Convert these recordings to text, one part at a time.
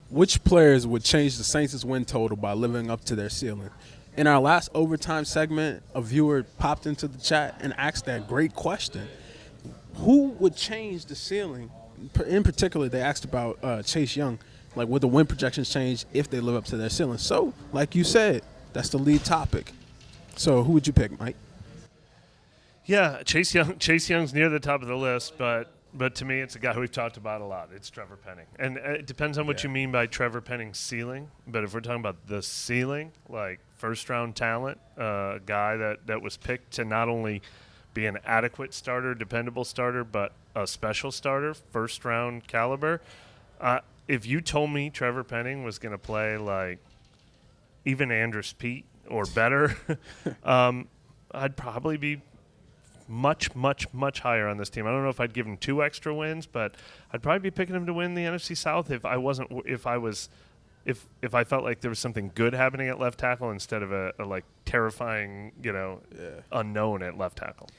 Which players would change the Saints' win total by living up to their ceiling? In our last overtime segment, a viewer popped into the chat and asked that great question. Who would change the ceiling? In particular, they asked about Chase Young. Like, would the win projections change if they live up to their ceiling? So, like you said, that's the lead topic. So, who would you pick, Mike? Yeah, Chase Young. Chase Young's near the top of the list, but to me, it's a guy who we've talked about a lot. It's Trevor Penning, and it depends on what you mean by Trevor Penning's ceiling. But if we're talking about the ceiling, like first-round talent, a guy that was picked to not only be an adequate starter, dependable starter, but a special starter, first-round caliber. If you told me Trevor Penning was going to play like even Andrus Peat or better, I'd probably be much, much, much higher on this team. I don't know if I'd give him 2 extra wins, but I'd probably be picking him to win the NFC South if I felt like there was something good happening at left tackle instead of a like terrifying, unknown at left tackle.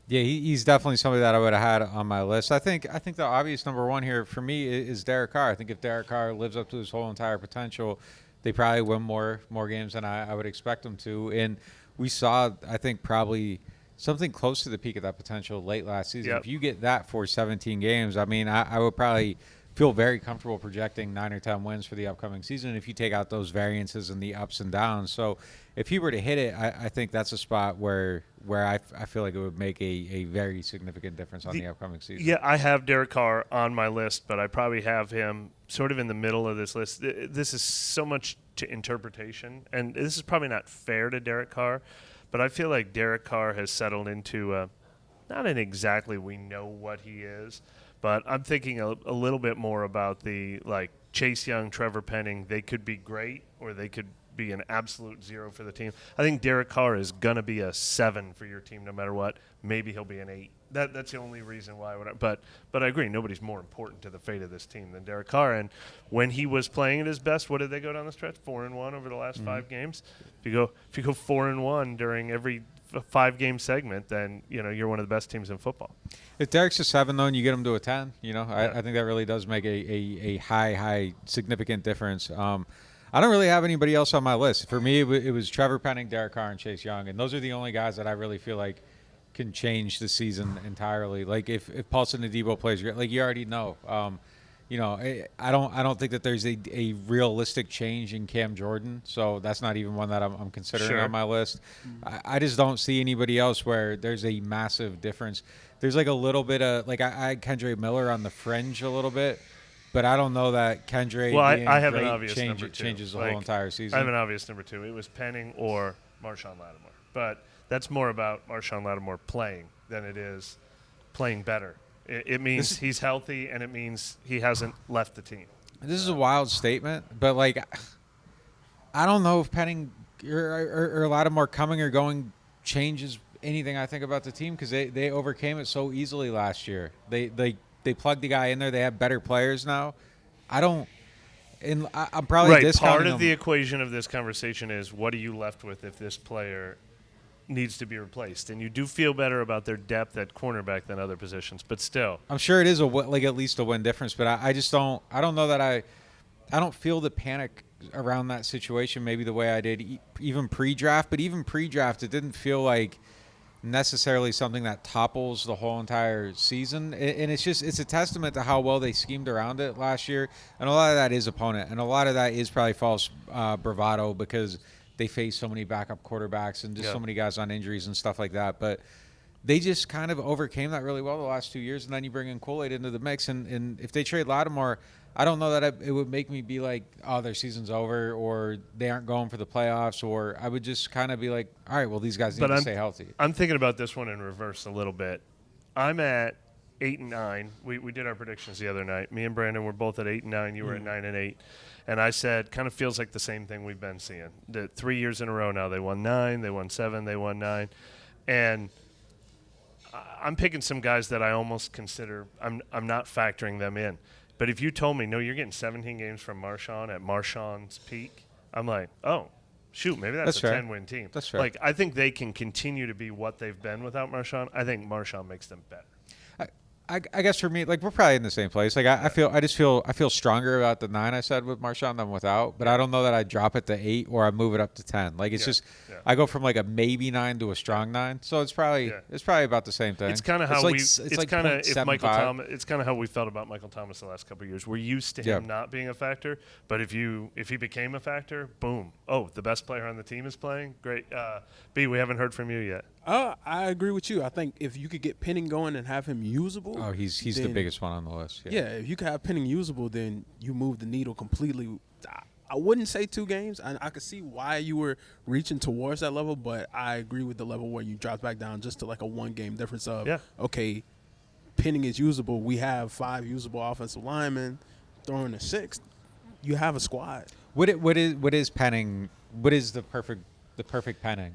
Yeah, he's definitely somebody that I would have had on my list. I think the obvious number one here for me is Derek Carr. I think if Derek Carr lives up to his whole entire potential, they probably win more games than I would expect them to. And we saw, I think, probably something close to the peak of that potential late last season. Yep. If you get that for 17 games, I mean, I would probably feel very comfortable projecting 9 or 10 wins for the upcoming season if you take out those variances and the ups and downs. So if he were to hit it, I think that's a spot where I feel like it would make a very significant difference on the upcoming season. Yeah, I have Derek Carr on my list, but I probably have him sort of in the middle of this list. This is so much to interpretation, and this is probably not fair to Derek Carr, but I feel like Derek Carr has settled into not an exactly we know what he is, but I'm thinking a little bit more about the like Chase Young, Trevor Penning. They could be great or they could be an absolute 0 for the team. I think Derek Carr is going to be a 7 for your team no matter what. Maybe he'll be an 8. That's the only reason why I would. But I agree, nobody's more important to the fate of this team than Derek Carr. And when he was playing at his best, what did they go down the stretch? 4-1 over the last 5 games. If you go 4-1 during every 5-game segment, then you're one of the best teams in football. If Derek's a 7 though, and you get him to a 10, I think that really does make a high significant difference. I don't really have anybody else on my list. For me, it was Trevor Penning, Derek Carr, and Chase Young, and those are the only guys that I really feel like can change the season entirely. Like if Paulson Adebo plays, like you already know. I don't think that there's a realistic change in Cam Jordan, so that's not even one that I'm considering on my list. I just don't see anybody else where there's a massive difference. There's like a little bit of like I had Kendre Miller on the fringe a little bit. But I don't know that Kendre I have an obvious number 2. Changes the whole entire season. I have an obvious number 2. It was Penning or Marshawn Lattimore. But that's more about Marshawn Lattimore playing than it is playing better. It means he's healthy, and it means he hasn't left the team. This is a wild statement, but like I don't know if Penning or Lattimore coming or going changes anything I think about the team because they overcame it so easily last year. They plugged the guy in there. They have better players now. I'm probably discounting Part of them. the equation of this conversation is what are you left with if this player needs to be replaced? And you do feel better about their depth at cornerback than other positions, but still. I'm sure it is at least a win difference, but I just don't. I don't know that I don't feel the panic around that situation maybe the way I did even pre-draft. But even pre-draft, it didn't feel like necessarily something that topples the whole entire season, and it's a testament to how well they schemed around it last year, and a lot of that is opponent, and a lot of that is probably false bravado because they face so many backup quarterbacks and just so many guys on injuries and stuff like that, but they just kind of overcame that really well the last 2 years, and then you bring in Kool-Aid into the mix, and if they trade Lattimore, I don't know that it would make me be like, oh, their season's over, or they aren't going for the playoffs, or I would just kind of be like, all right, well, these guys need to stay healthy. I'm thinking about this one in reverse a little bit. I'm at 8-9. We did our predictions the other night. Me and Brandon were both at 8-9. You were at 9-8. And I said, kind of feels like the same thing we've been seeing. 3 years in a row now. They won 9, they won 7, they won 9. And I'm picking some guys that I almost consider I'm not factoring them in. But if you told me, no, you're getting 17 games from Marshawn at Marshawn's peak, I'm like, oh, shoot, maybe that's a 10-win team. That's fair. Like, I think they can continue to be what they've been without Marshawn. I think Marshawn makes them better. I guess for me, like we're probably in the same place. Like I feel stronger about the 9 I said with Marshawn than without. But I don't know that I drop it to 8 or I move it up to 10. Like it's just I go from like a maybe 9 to a strong 9. So it's probably about the same thing. It's kind of how like, we. It's like kind of if Michael 0.75. Thomas. It's kind of how we felt about Michael Thomas the last couple of years. We're used to him not being a factor, but if he became a factor, boom! Oh, the best player on the team is playing. Great. B, we haven't heard from you yet. I agree with you. I think if you could get Penning going and have him usable. Oh, he's the biggest one on the list. Yeah, if you could have Penning usable, then you move the needle completely. I wouldn't say 2 games. I could see why you were reaching towards that level, but I agree with the level where you dropped back down just to like a 1-game difference of, okay, Penning is usable. We have 5 usable offensive linemen. Throwing a 6th, you have a squad. What is Penning? What is the perfect Penning?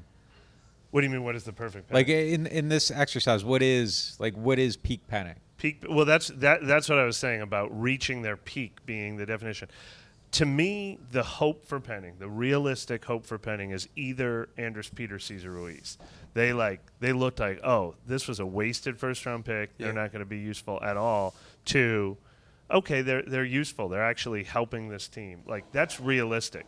What do you mean? What is the perfect Penning? Like in this exercise, what is peak Penning? Peak. Well, that's what I was saying about reaching their peak being the definition. To me, the hope for Penning, the realistic hope for Penning, is either Andres Peter, Cesar Ruiz. They looked like, oh, this was a wasted first-round pick. They're not going to be useful at all. To, okay, they're useful. They're actually helping this team. Like, that's realistic.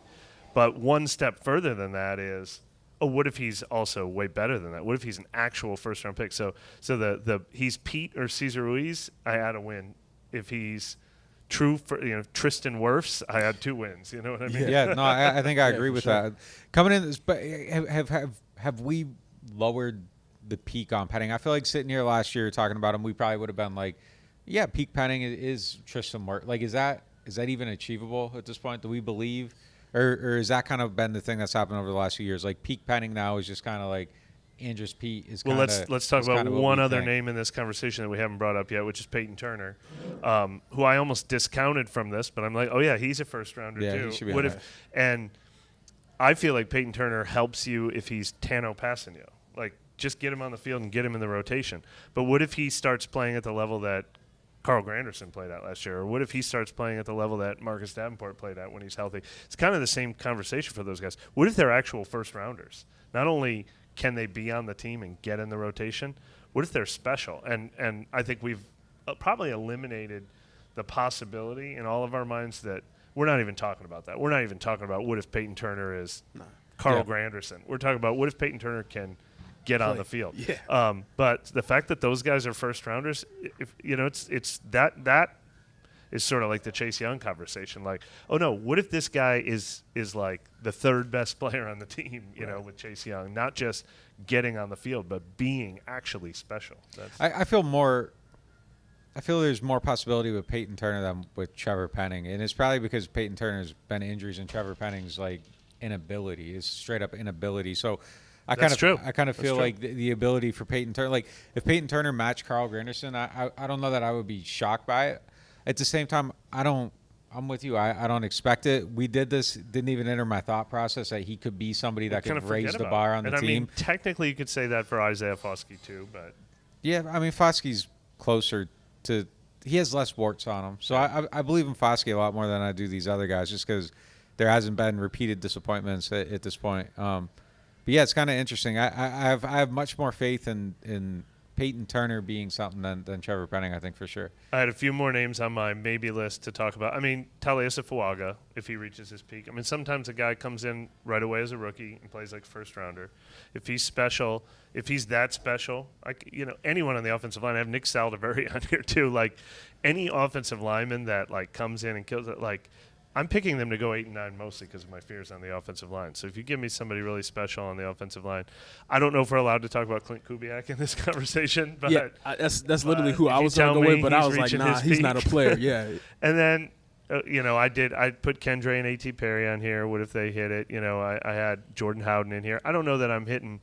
But one step further than that is, oh, what if he's also way better than that? What if he's an actual first-round pick? So he's Pete or Cesar Ruiz, I add a win. If he's true for Tristan Wirfs, I had 2 wins. You know what I mean? Yeah, no, I think I agree with sure. that. Coming in, but have we lowered the peak on Penning? I feel like sitting here last year talking about him, we probably would have been like, yeah, peak Penning is Tristan Wirfs. Like, is that even achievable at this point? Do we believe, or has that kind of been the thing that's happened over the last few years? Like peak Penning now is just kind of like Andres Pete is. Well, let's talk about one other name in this conversation that we haven't brought up yet, which is Peyton Turner, who I almost discounted from this, but I'm like, oh yeah, he's a first rounder too. He should be and I feel like Peyton Turner helps you if he's Tano Passanio. Like, just get him on the field and get him in the rotation. But what if he starts playing at the level that Carl Granderson played at last year? Or what if he starts playing at the level that Marcus Davenport played at when he's healthy? It's kind of the same conversation for those guys. What if they're actual first rounders? Not only can they be on the team and get in the rotation, what if they're special? And I think we've probably eliminated the possibility in all of our minds that we're not even talking about that. We're not even talking about what if Peyton Turner is Carl Granderson. We're talking about what if Peyton Turner can get on the field. Yeah. But the fact that those guys are first rounders, it's that is sort of like the Chase Young conversation. Like, oh no, what if this guy is like the 3rd best player on the team? With Chase Young, not just getting on the field, but being actually special. I feel there's more possibility with Peyton Turner than with Trevor Penning, and it's probably because Peyton Turner's been injuries and Trevor Penning's like inability, is straight up inability. So I kind of feel like the ability for Peyton Turner, like if Peyton Turner matched Carl Granderson, I don't know that I would be shocked by it. At the same time, I'm with you. I don't expect it. We did this, didn't even enter my thought process that he could be somebody that could raise the bar on the team. I mean, technically you could say that for Isaiah Foskey too, but yeah, I mean Foskey's closer to, he has less warts on him. So I believe in Foskey a lot more than I do these other guys, just because there hasn't been repeated disappointments at this point. But yeah, it's kind of interesting. I have much more faith in Peyton Turner being something than Trevor Penning, I think, for sure. I had a few more names on my maybe list to talk about. I mean, Taliesin Fuaga, if he reaches his peak. I mean, sometimes a guy comes in right away as a rookie and plays like first rounder. If he's special, if he's that special, anyone on the offensive line. I have Nick Saldiveri on here too. Like, any offensive lineman that like comes in and kills it, like, I'm picking them to go 8 and 9 mostly because of my fears on the offensive line. So if you give me somebody really special on the offensive line, I don't know if we're allowed to talk about Clint Kubiak in this conversation. But yeah, that's literally who I was going to go with, but I was like, nah, he's not a player. Yeah. And then, I put Kendre and A.T. Perry on here. What if they hit it? I had Jordan Howden in here. I don't know that I'm hitting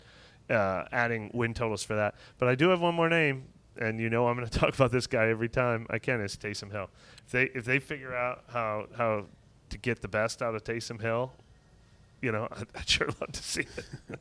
adding win totals for that, but I do have one more name. And I'm going to talk about this guy every time I can, is Taysom Hill. If they figure out how to get the best out of Taysom Hill, I'd sure love to see it.